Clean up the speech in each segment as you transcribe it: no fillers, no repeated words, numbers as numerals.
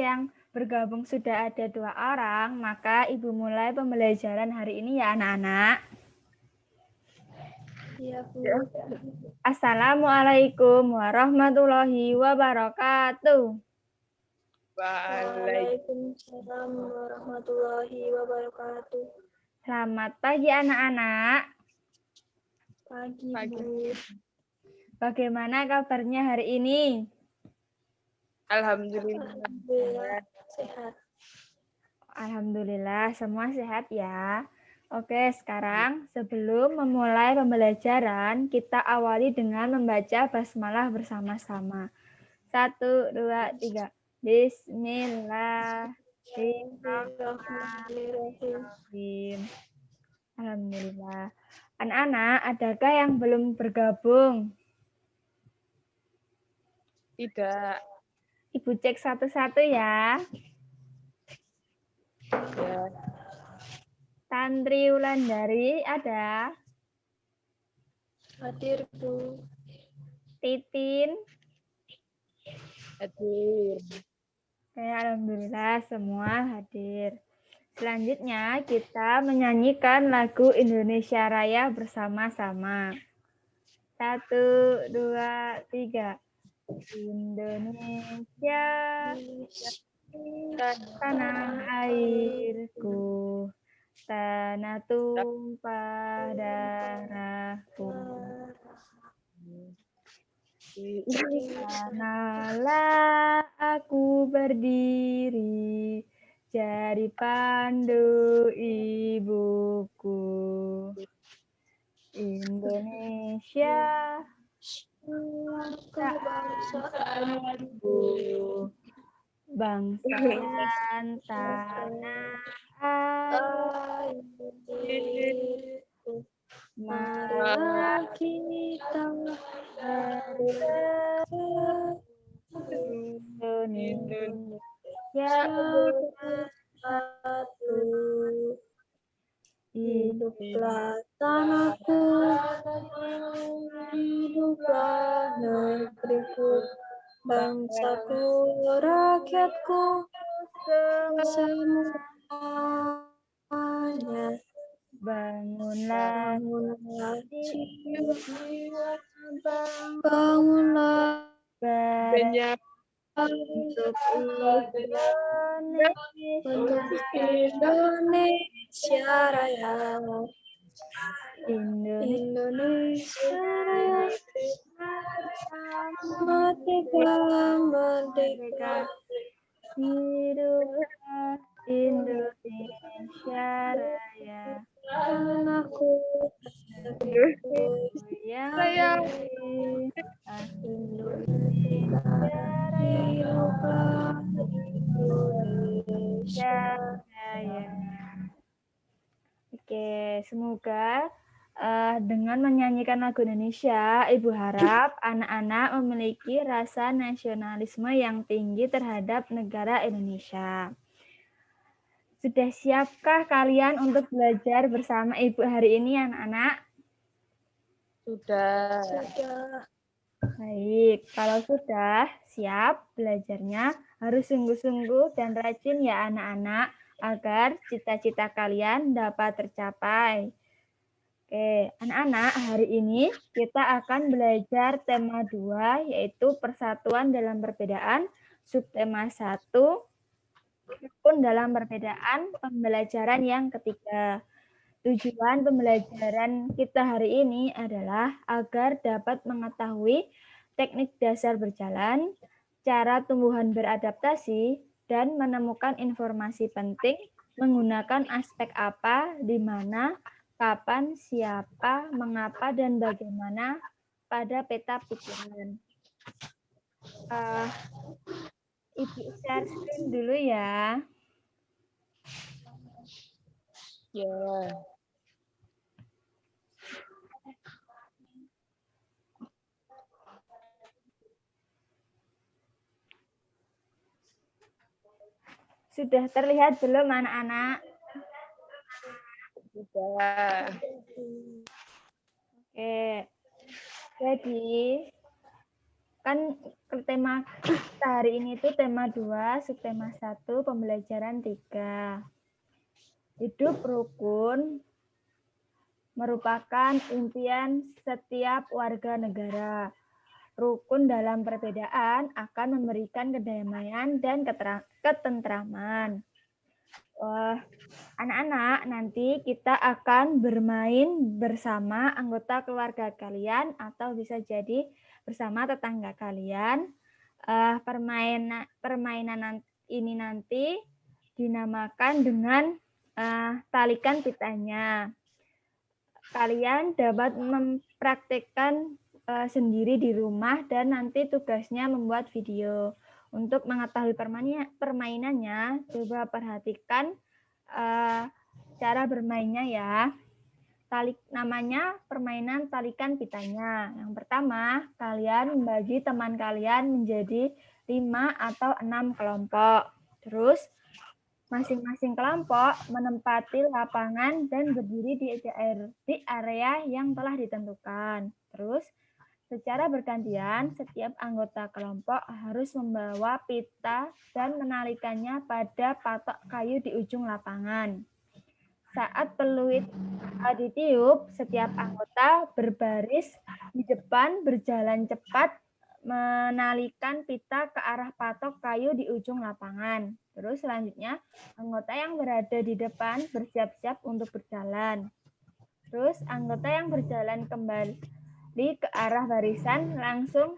yang bergabung sudah ada 2 orang, maka Ibu mulai pembelajaran hari ini ya anak-anak. Iya, Bu. Assalamualaikum warahmatullahi wabarakatuh. Waalaikumsalam warahmatullahi wabarakatuh. Selamat pagi anak-anak. Pagi, Bu. Bagaimana kabarnya hari ini? Alhamdulillah sehat. Alhamdulillah semua sehat ya. Oke, sekarang sebelum memulai pembelajaran, kita awali dengan membaca basmalah bersama-sama. 1, 2, 3. Bismillahirrahmanirrahim. Alhamdulillah. Anak-anak, adakah yang belum bergabung? Tidak. Ibu cek satu-satu ya. Ya. Tantri Wulandari ada? Hadir, Bu. Titin? Hadir. Oke, alhamdulillah semua hadir. Selanjutnya kita menyanyikan lagu Indonesia Raya bersama-sama. 1, 2, 3. Indonesia, tanah airku, tanah tumpah darahku. Sanalah aku berdiri, jadi pandu ibuku. Indonesia, bangsaanku, bangsa dan tanah air. Marilah kita Indonesia bersatu. Hiduplah tanahku, hiduplah negeriku, bangsaku, rakyatku, semuanya. Bangunlah jiwa, bangunlah badan untuk Indonesia Raya. Indonesia Raya. Merdeka, merdeka. Hiduplah Indonesia Raya. Tanahku, Yang Saya Indonesia Raya. Indonesia Raya. Oke, semoga dengan menyanyikan lagu Indonesia, Ibu harap anak-anak memiliki rasa nasionalisme yang tinggi terhadap negara Indonesia. Sudah siapkah kalian untuk belajar bersama Ibu hari ini, anak-anak? sudah. Baik, kalau sudah siap belajarnya, harus sungguh-sungguh dan rajin ya anak-anak, agar cita-cita kalian dapat tercapai. Oke, anak-anak, hari ini kita akan belajar tema 2, yaitu persatuan dalam perbedaan, subtema 1, pun dalam perbedaan pembelajaran yang ketiga. Tujuan pembelajaran kita hari ini adalah agar dapat mengetahui teknik dasar berjalan, cara tumbuhan beradaptasi, dan menemukan informasi penting menggunakan aspek apa, di mana, kapan, siapa, mengapa, dan bagaimana pada peta pikiran. Ibu share screen dulu ya. Ya. Sudah terlihat belum anak-anak? Sudah. Oke. Jadi, Kan tema kita hari ini itu tema 2, subtema 1, pembelajaran 3. Hidup rukun merupakan impian setiap warga negara. Rukun dalam perbedaan akan memberikan kedamaian dan ketentraman. Anak-anak, nanti kita akan bermain bersama anggota keluarga kalian atau bisa jadi bersama tetangga kalian. Permainan ini nanti dinamakan dengan talikan pitanya. Kalian dapat mempraktikkan sendiri di rumah dan nanti tugasnya membuat video. Untuk mengetahui permainannya, coba perhatikan cara bermainnya ya. Namanya permainan talikan pitanya. Yang pertama, kalian membagi teman kalian menjadi 5 atau 6 kelompok. Terus masing-masing kelompok menempati lapangan dan berdiri di area yang telah ditentukan. Terus, secara bergantian, setiap anggota kelompok harus membawa pita dan menalikannya pada patok kayu di ujung lapangan. Saat peluit ditiup, setiap anggota berbaris di depan berjalan cepat menalikan pita ke arah patok kayu di ujung lapangan. Terus selanjutnya, anggota yang berada di depan bersiap-siap untuk berjalan. Terus anggota yang berjalan kembali ke arah barisan langsung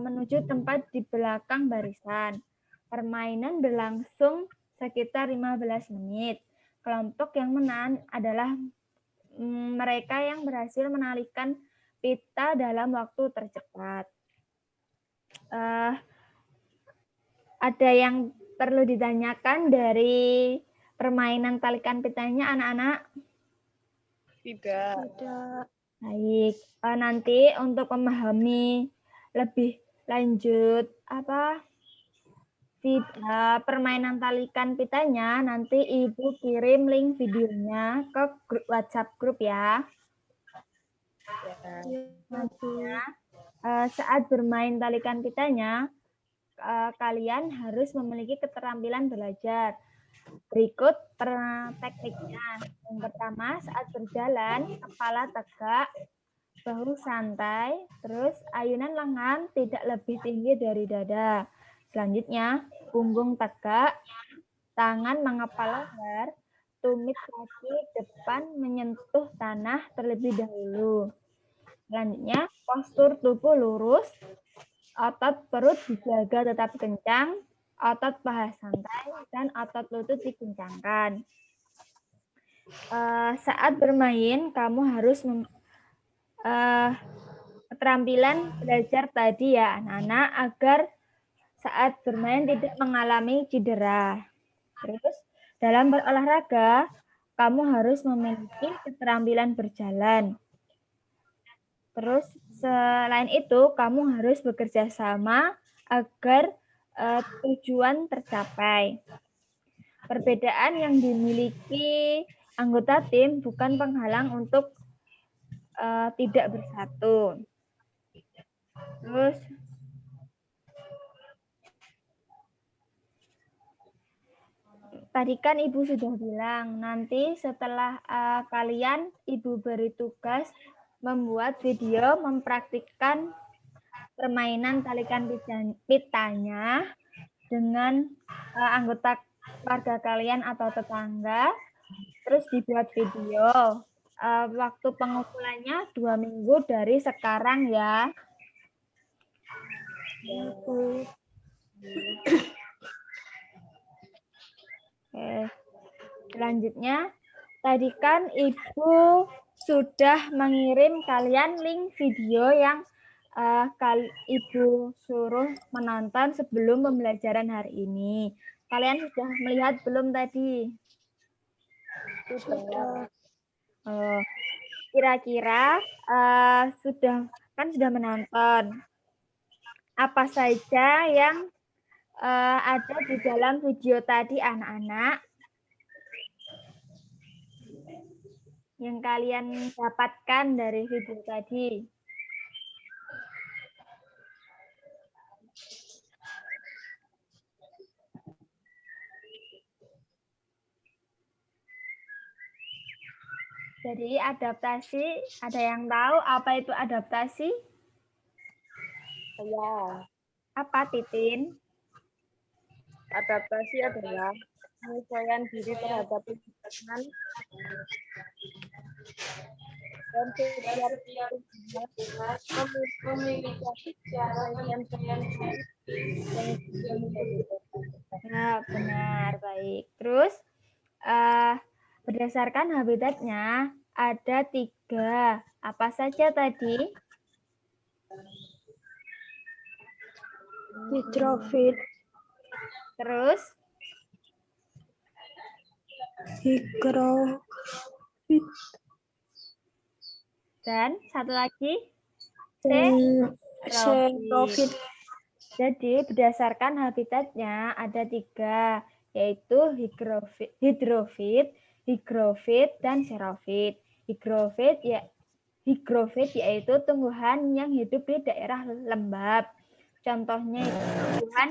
menuju tempat di belakang barisan. Permainan berlangsung sekitar 15 menit. Kelompok yang menang adalah mereka yang berhasil menalikan pita dalam waktu tercepat. Ada yang perlu ditanyakan dari permainan talikan pitanya, anak-anak? Tidak. Baik, nanti untuk memahami lebih lanjut permainan talikan pitanya, nanti Ibu kirim link videonya ke WhatsApp grup ya. Nantinya, saat bermain talikan pitanya, kalian harus memiliki keterampilan belajar. Berikut tekniknya. Yang pertama, saat berjalan, kepala tegak, bahu santai, terus ayunan lengan tidak lebih tinggi dari dada. Selanjutnya, punggung tegak, tangan mengepal leher, tumit kaki depan menyentuh tanah terlebih dahulu. Selanjutnya, postur tubuh lurus, otot perut dijaga tetap kencang, otot paha santai, dan otot lutut dikencangkan. Saat bermain, kamu harus keterampilan belajar tadi ya, anak-anak, agar saat bermain tidak mengalami cedera. Terus, dalam berolahraga, kamu harus memiliki keterampilan berjalan. Terus, selain itu, kamu harus bekerja sama agar tujuan tercapai. Perbedaan yang dimiliki anggota tim bukan penghalang untuk tidak bersatu. Terus tadi kan Ibu sudah bilang, nanti setelah kalian Ibu beri tugas membuat video mempraktikkan permainan talikan pitanya dengan anggota keluarga kalian atau tetangga, terus dibuat video. Waktu pengumpulannya 2 minggu dari sekarang ya. Oke. Selanjutnya, tadi kan Ibu sudah mengirim kalian link video yang Ibu suruh menonton sebelum pembelajaran hari ini. Kalian sudah melihat belum tadi? Sudah. Kira-kira sudah menonton. Apa saja yang ada di dalam video tadi, anak-anak? Yang kalian dapatkan dari video tadi? Jadi adaptasi, ada yang tahu apa itu adaptasi? Ya, Apa, Titin? adaptasi adalah penyesuaian diri terhadap lingkungan dan setiap lingkungan memiliki cara yang sendiri yang berbeda. Ya, benar, baik. Terus, eh, berdasarkan habitatnya ada 3. Apa saja tadi? Hidrofit, Terus, higrofit, dan satu lagi, dan xerofit. xerofit. Jadi berdasarkan habitatnya ada 3, yaitu hidrofit, higrofit, dan xerofit. Higrofit yaitu tumbuhan yang hidup di daerah lembab. Contohnya itu tumbuhan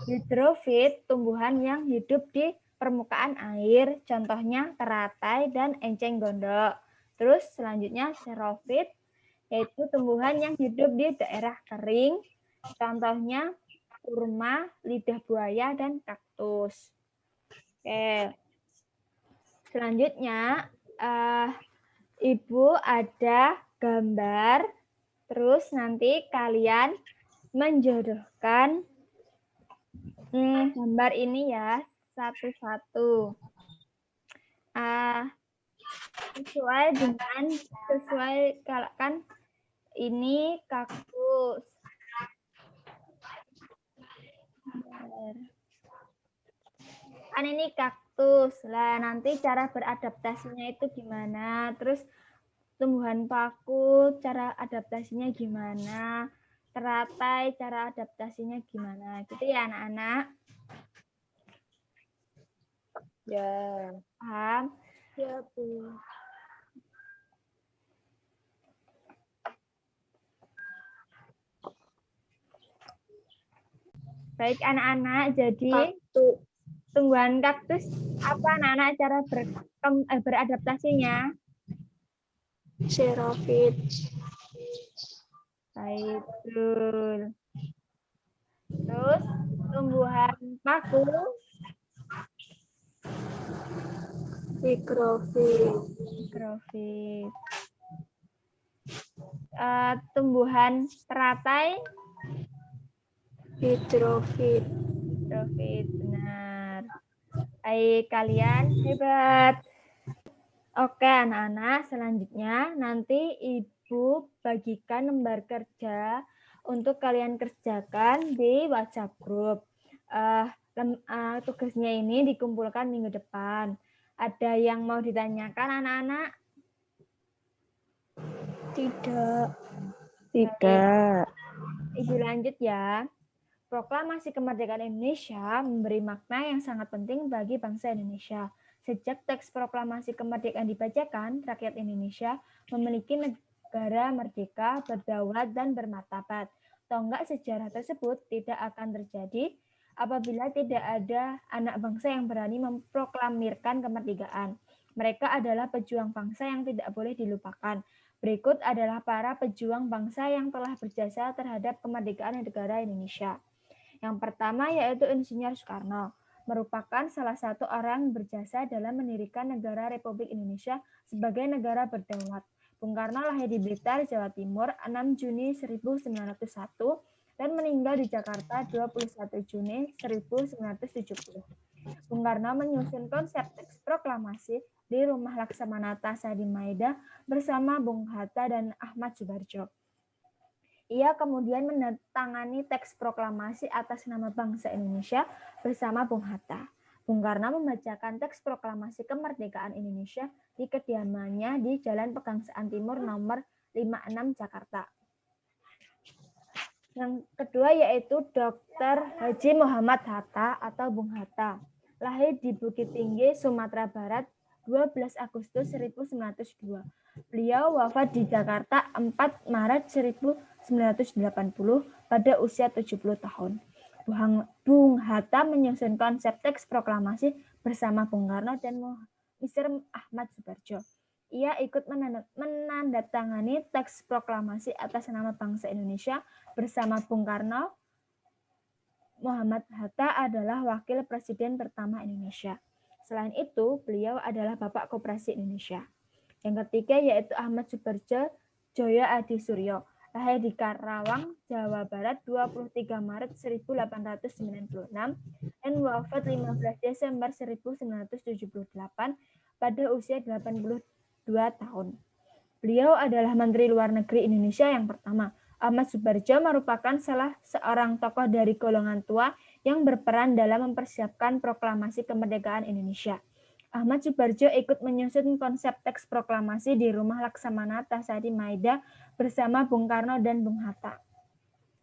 hidrofit, tumbuhan yang hidup di permukaan air, contohnya teratai dan enceng gondok. Terus selanjutnya xerofit, yaitu tumbuhan yang hidup di daerah kering, contohnya kurma, lidah buaya, dan kaktus. Oke. Selanjutnya, Ibu ada gambar, terus nanti kalian menjodohkan gambar ini ya, satu-satu. Sesuai kalau kan ini kaktus. Kan ini kaktus. Lah nanti cara beradaptasinya itu gimana? Terus tumbuhan paku cara adaptasinya gimana? Teratai cara adaptasinya gimana? Gitu ya anak-anak. Ya. Paham? Ya, Bu. Baik anak-anak, jadi tumbuhan kaktus apa anak-anak cara beradaptasinya? Xerofit, Baik, betul. Terus tumbuhan paku, higrofit, higrofit. Tumbuhan teratai, hidrofit. hidrofit, benar. Baik, kalian hebat. Oke, anak-anak, selanjutnya nanti Ibu bagikan lembar kerja untuk kalian kerjakan di WhatsApp group. Tugasnya ini dikumpulkan minggu depan. Ada yang mau ditanyakan, anak-anak? Tidak. Tidak. Ibu lanjut ya. Proklamasi Kemerdekaan Indonesia memberi makna yang sangat penting bagi bangsa Indonesia. Sejak teks proklamasi kemerdekaan dibacakan, rakyat Indonesia memiliki negara merdeka, berdaulat, dan bermartabat. Tonggak sejarah tersebut tidak akan terjadi apabila tidak ada anak bangsa yang berani memproklamirkan kemerdekaan. Mereka adalah pejuang bangsa yang tidak boleh dilupakan. Berikut adalah para pejuang bangsa yang telah berjasa terhadap kemerdekaan negara Indonesia. Yang pertama yaitu Insinyur Soekarno, merupakan salah satu orang berjasa dalam mendirikan negara Republik Indonesia sebagai negara berdaulat. Bung Karno lahir di Blitar, Jawa Timur, 6 Juni 1901 dan meninggal di Jakarta 21 Juni 1970. Bung Karno menyusun konsep teks proklamasi di Rumah Laksamana Tasa di Maeda bersama Bung Hatta dan Ahmad Subarjo. Ia kemudian menandatangani teks proklamasi atas nama bangsa Indonesia bersama Bung Hatta. Bung Karno membacakan teks proklamasi kemerdekaan Indonesia di kediamannya di Jalan Pegangsaan Timur nomor 56 Jakarta. Yang kedua yaitu Dr. Haji Muhammad Hatta atau Bung Hatta. Lahir di Bukit Tinggi, Sumatera Barat, 12 Agustus 1902. Beliau wafat di Jakarta 4 Maret 1980 pada usia 70 tahun. Bung Hatta menyusun konsep teks proklamasi bersama Bung Karno dan Mr. Ahmad Subarjo. Ia ikut menandatangani teks proklamasi atas nama bangsa Indonesia bersama Bung Karno. Muhammad Hatta adalah wakil presiden pertama Indonesia. Selain itu, beliau adalah Bapak Koperasi Indonesia. Yang ketiga yaitu Ahmad Subarjo Joyo Adi Suryo, lahir di Karawang, Jawa Barat 23 Maret 1896 dan wafat 15 Desember 1978 pada usia 82 tahun. Beliau adalah Menteri Luar Negeri Indonesia yang pertama. Ahmad Subarjo merupakan salah seorang tokoh dari golongan tua yang berperan dalam mempersiapkan proklamasi kemerdekaan Indonesia. Ahmad Subarjo ikut menyusun konsep teks proklamasi di Rumah Laksamana Tasadi Maida bersama Bung Karno dan Bung Hatta.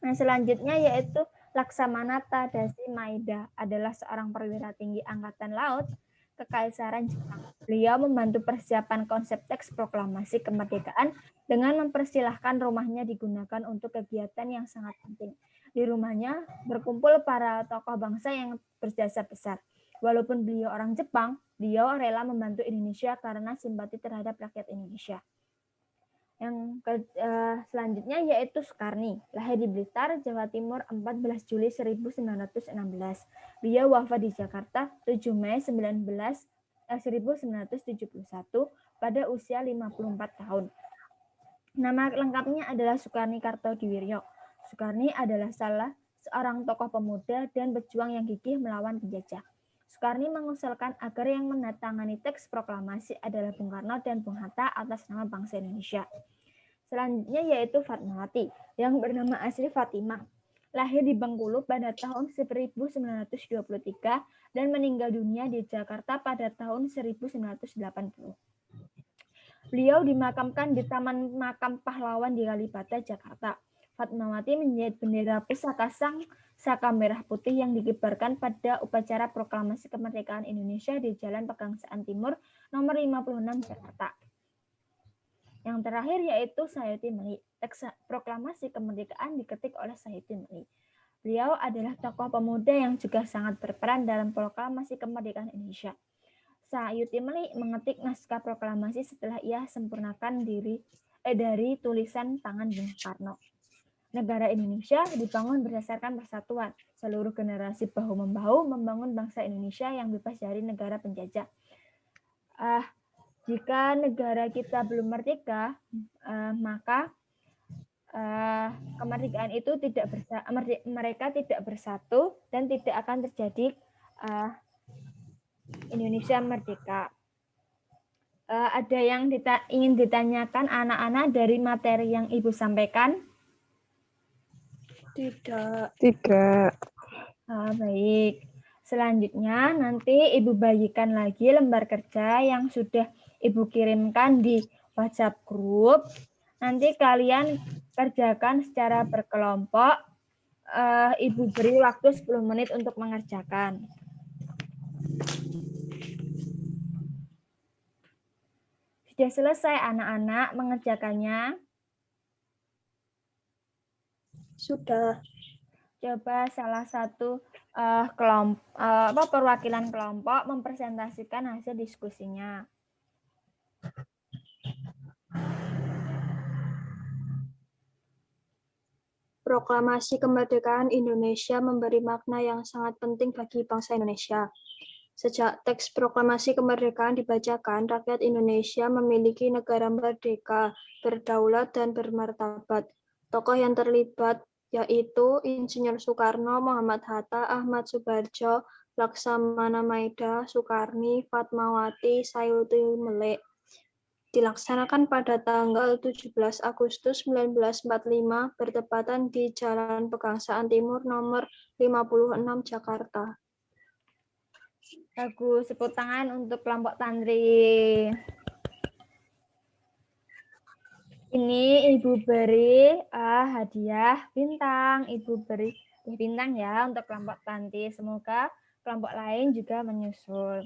Nah, selanjutnya yaitu Laksamana Tadasi Maida adalah seorang perwira tinggi Angkatan Laut Kekaisaran Jepang. Beliau membantu persiapan konsep teks proklamasi kemerdekaan dengan mempersilahkan rumahnya digunakan untuk kegiatan yang sangat penting. Di rumahnya berkumpul para tokoh bangsa yang berjasa besar. Walaupun beliau orang Jepang, beliau rela membantu Indonesia karena simpati terhadap rakyat Indonesia. Yang selanjutnya yaitu Sukarni, lahir di Blitar, Jawa Timur 14 Juli 1916. Beliau wafat di Jakarta 7 Mei 1971 pada usia 54 tahun. Nama lengkapnya adalah Sukarni Kartodiwiryo. Sukarni adalah salah seorang tokoh pemuda dan pejuang yang gigih melawan penjajah. Sukarni mengusulkan agar yang menandatangani teks proklamasi adalah Bung Karno dan Bung Hatta atas nama bangsa Indonesia. Selanjutnya yaitu Fatmawati, yang bernama asli Fatimah. Lahir di Bengkulu pada tahun 1923 dan meninggal dunia di Jakarta pada tahun 1980. Beliau dimakamkan di Taman Makam Pahlawan di Kalibata, Jakarta. Fatmawati menjahit bendera pusaka Saka Merah Putih yang dikibarkan pada upacara proklamasi kemerdekaan Indonesia di Jalan Pegangsaan Timur nomor 56 Jakarta. Yang terakhir yaitu Sayuti Meli. Teks proklamasi kemerdekaan diketik oleh Sayuti Meli. Beliau adalah tokoh pemuda yang juga sangat berperan dalam proklamasi kemerdekaan Indonesia. Sayuti Meli mengetik naskah proklamasi setelah ia sempurnakan dari tulisan tangan Bung Karno. Negara Indonesia dibangun berdasarkan persatuan. Seluruh generasi bahu-membahu membangun bangsa Indonesia yang bebas dari negara penjajah. Jika negara kita belum merdeka, maka kemerdekaan itu mereka tidak bersatu dan tidak akan terjadi Indonesia merdeka. Ada yang ingin ditanyakan anak-anak dari materi yang Ibu sampaikan? Tidak. Baik. Selanjutnya nanti Ibu bagikan lagi lembar kerja yang sudah Ibu kirimkan di WhatsApp grup. Nanti kalian kerjakan secara berkelompok. Ibu beri waktu 10 menit untuk mengerjakan. Sudah selesai anak-anak mengerjakannya? Sudah. Coba salah satu perwakilan kelompok mempresentasikan hasil diskusinya. Proklamasi kemerdekaan Indonesia memberi makna yang sangat penting bagi bangsa Indonesia. Sejak teks proklamasi kemerdekaan dibacakan, rakyat Indonesia memiliki negara merdeka, berdaulat, dan bermartabat. Tokoh yang terlibat yaitu Insinyur Soekarno, Muhammad Hatta, Ahmad Subarjo, Laksamana Maida, Sukarni, Fatmawati, Sayuti Meli. Dilaksanakan pada tanggal 17 Agustus 1945 bertepatan di Jalan Pegangsaan Timur nomor 56 Jakarta. Bagus, tepuk tangan untuk kelompok tantri. Ini Ibu beri hadiah bintang. Ibu beri bintang ya untuk kelompok tantri. Semoga kelompok lain juga menyusul.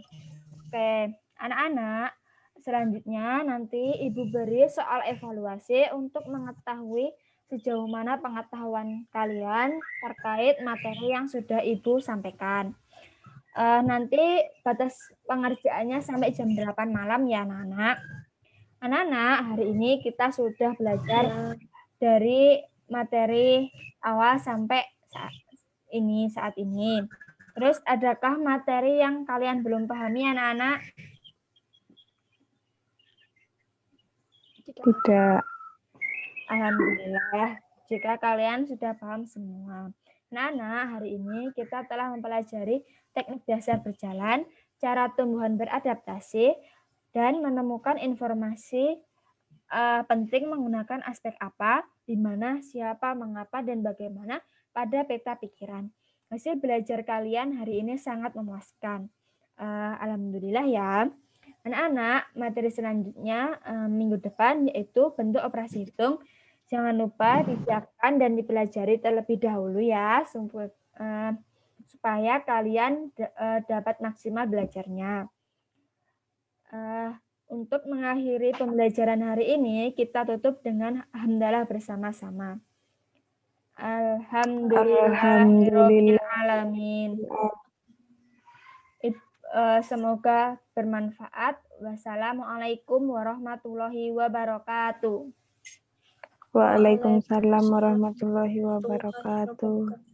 Oke, anak-anak. Selanjutnya nanti Ibu beri soal evaluasi untuk mengetahui sejauh mana pengetahuan kalian terkait materi yang sudah Ibu sampaikan. Nanti batas pengerjaannya sampai jam 8 malam ya anak-anak. Anak-anak, hari ini kita sudah belajar dari materi awal sampai saat ini. Terus adakah materi yang kalian belum pahami anak-anak? Tidak. Alhamdulillah, jika kalian sudah paham semua. Nah, hari ini kita telah mempelajari teknik dasar berjalan, cara tumbuhan beradaptasi, dan menemukan informasi penting menggunakan aspek apa, di mana, siapa, mengapa, dan bagaimana pada peta pikiran. Hasil belajar kalian hari ini sangat memuaskan. Alhamdulillah ya. Anak-anak, materi selanjutnya minggu depan yaitu bentuk operasi hitung. Jangan lupa disiapkan dan dipelajari terlebih dahulu ya, supaya kalian dapat maksimal belajarnya. Untuk mengakhiri pembelajaran hari ini, kita tutup dengan hamdalah bersama-sama. Alhamdulillahirrahmanirrahim. Semoga bermanfaat. Wassalamualaikum warahmatullahi wabarakatuh. Waalaikumsalam warahmatullahi wabarakatuh.